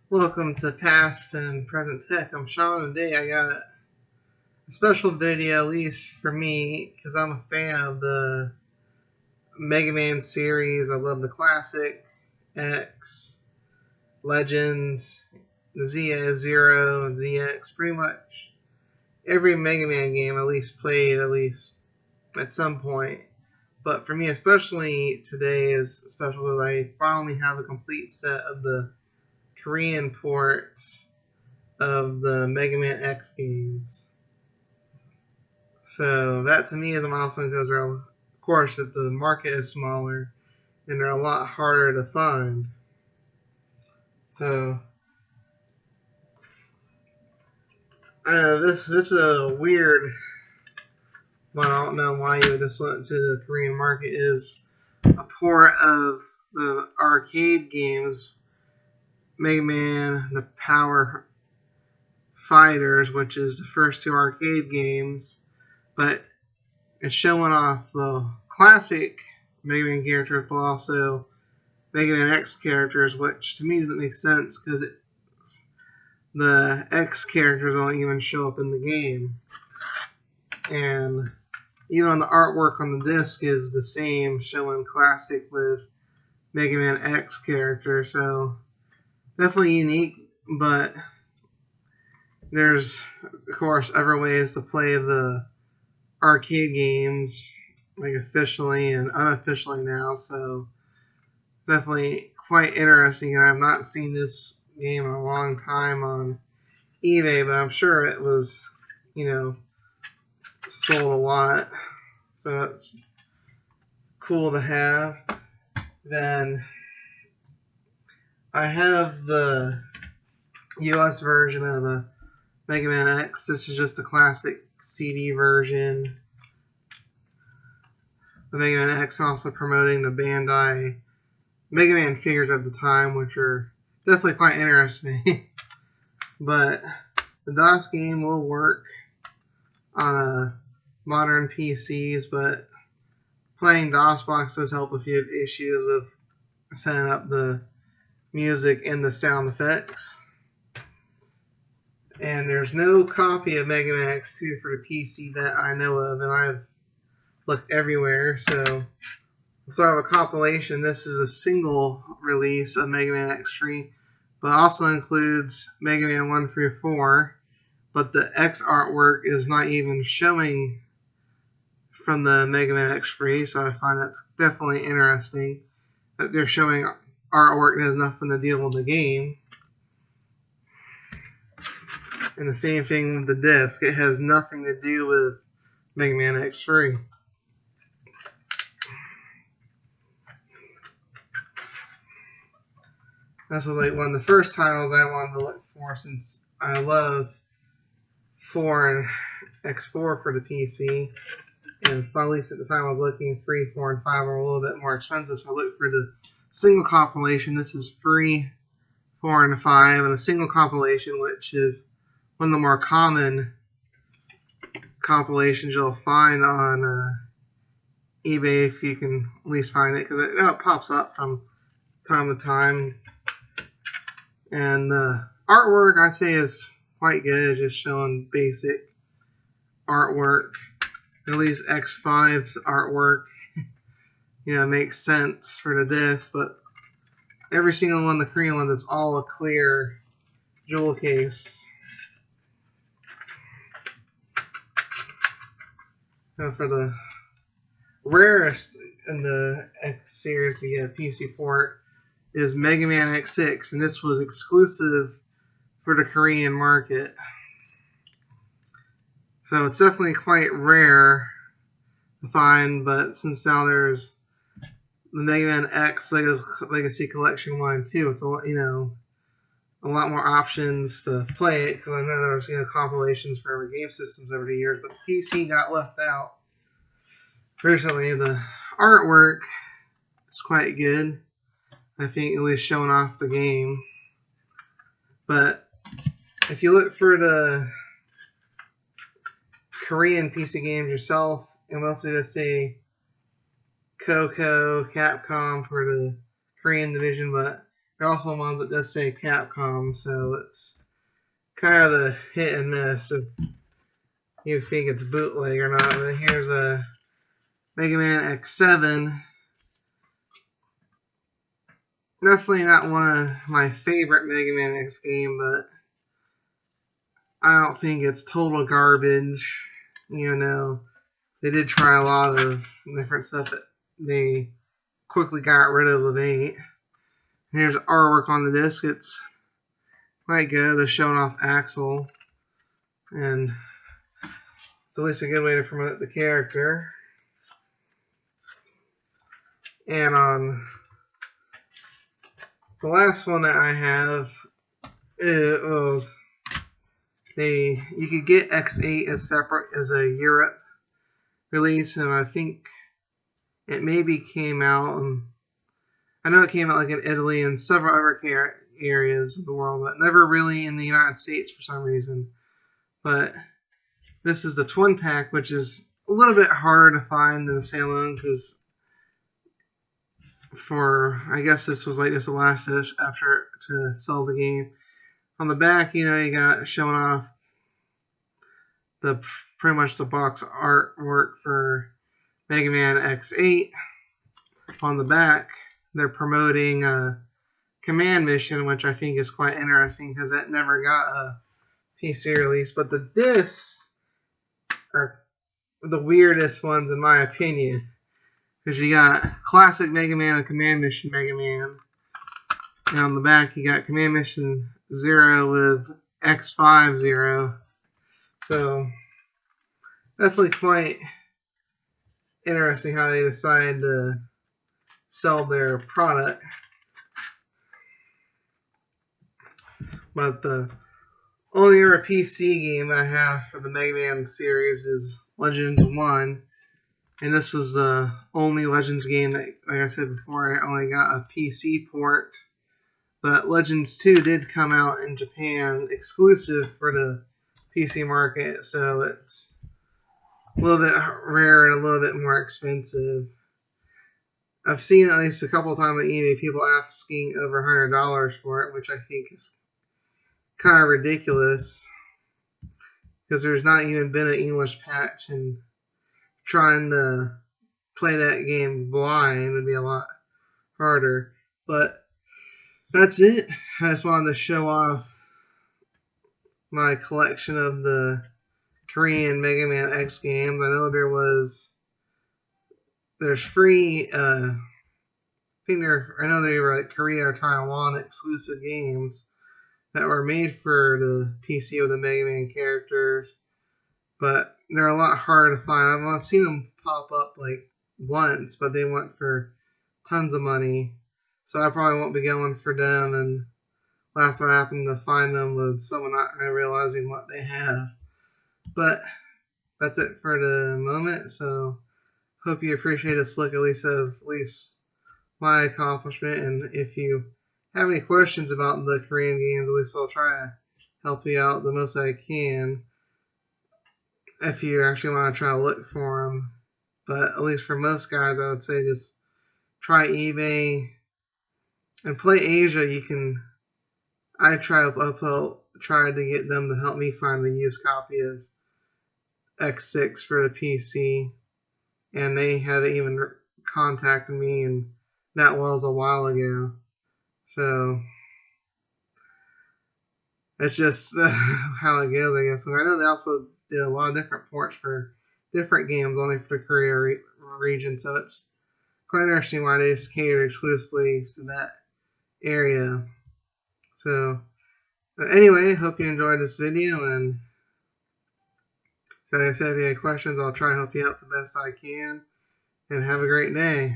Welcome to Past and Present Tech. I'm Sean, and today I got a special video, at least for me, because I'm a fan of the MegaMan series. I love the classic, X, Legends, the Z Zero, and ZX. Pretty much every MegaMan game at least played at least at some point. But for me, especially today, is special because I finally have a complete set of the Korean ports of the Mega Man X games. So that to me is a milestone because of course that the market is smaller and they're a lot harder to find. So this is a weird one. I don't know why you would just went to the Korean market. Is a port of the arcade games Mega Man, the Power Fighters, which is the first two arcade games, but it's showing off the classic Mega Man characters, but also Mega Man X characters, which to me doesn't make sense because the X characters don't even show up in the game. And even on the artwork on the disc is the same, showing classic with Mega Man X character, so definitely unique, but there's of course other ways to play the arcade games, like officially and unofficially now, so definitely quite interesting. And I've not seen this game in a long time on eBay, but I'm sure it was, sold a lot, so it's cool to have. Then I have the US version of the Mega Man X. This is just the classic CD version. The Mega Man X also promoting the Bandai Mega Man figures at the time, which are definitely quite interesting. But the DOS game will work on modern PCs, but playing DOSBox does help if you have issues with setting up the music and the sound effects. And there's no copy of Mega Man X2 for the PC that I know of, and I've looked everywhere, so sort of a compilation. This is a single release of Mega Man X3, but also includes Mega Man 1 through 4, but the X artwork is not even showing from the Mega Man X3, so I find that's definitely interesting that they're showing artwork that has nothing to deal with the game. And the same thing with the disc. It has nothing to do with Mega Man X3. This was like one of the first titles I wanted to look for, since I love 4 and X4 for the PC. And at least at the time I was looking, 3, 4, and 5 were a little bit more expensive, so I looked for the single compilation. This is 3, 4, and 5, and a single compilation, which is one of the more common compilations you'll find on eBay, if you can at least find it, because it pops up from time to time. And the artwork, I'd say, is quite good. It's just showing basic artwork. At least X5's artwork, makes sense for the disc, but every single one, the Korean one, that's all a clear jewel case. For the rarest in the X series to get a PC port is Mega Man X6, and this was exclusive for the Korean market. So it's definitely quite rare to find, but since now there's the Mega Man X Legacy Collection 1 and 2, it's a lot more options to play it, because I know there's compilations for every game systems over the years, but PC got left out recently. The artwork is quite good, I think, at least showing off the game. But if you look for the Korean PC games yourself, and mostly just say Coco, Capcom for the Korean division, but There are also ones that does say Capcom, so it's kind of the hit and miss if you think it's bootleg or not. But here's a MegaMan X7. Definitely not one of my favorite Mega Man X game, but I don't think it's total garbage. You know, they did try a lot of different stuff that they quickly got rid of with 8. And here's artwork on the disc. It's quite good. They're showing off Axel, and it's at least a good way to promote the character. And on the last one that I have, it was you could get X8 as separate as a Europe release, and I think it maybe came out, and I know it came out like in Italy and several other areas of the world, but never really in the United States for some reason. But this is the twin pack, which is a little bit harder to find than the standalone, because I guess this was like just the last effort to sell the game. On the back, you got showing off pretty much the box artwork for Mega Man X8. On the back, they're promoting a command mission, which I think is quite interesting because that never got a PC release. But the discs are the weirdest ones in my opinion, because you got classic Mega Man and command mission Mega Man, and on the back you got command mission 0 with X50. So definitely quite interesting how they decided to sell their product. But the only other PC game I have for the Mega Man series is Legends 1. And this was the only Legends game that, like I said before, I only got a PC port. But Legends 2 did come out in Japan exclusive for the PC market, so it's a little bit rare and a little bit more expensive. I've seen at least a couple of times on eBay people asking over $100 for it, which I think is kind of ridiculous, because there's not even been an English patch, and trying to play that game blind would be a lot harder. But that's it. I just wanted to show off my collection of the Korean Mega Man X games. I know there's free, I know they were like Korea or Taiwan exclusive games that were made for the PC with the Mega Man characters, but they're a lot harder to find. I've seen them pop up like once, but they went for tons of money, so I probably won't be going for them. And last I happened to find them with someone not really realizing what they have. But that's it for the moment. So hope you appreciate this look at least my accomplishment. And if you have any questions about the Korean games, at least I'll try to help you out the most I can, if you actually want to try to look for them. But at least for most guys, I would say just try eBay and Play Asia. I tried to get them to help me find the used copy of X6 for the PC, and they haven't even contacted me, and that was a while ago. So it's just how it goes, I guess. And I know they also did a lot of different ports for different games only for the Korea region, so it's quite interesting why they just cater exclusively to that area. So anyway, hope you enjoyed this video, and like I said, if you have questions, I'll try to help you out the best I can, and have a great day.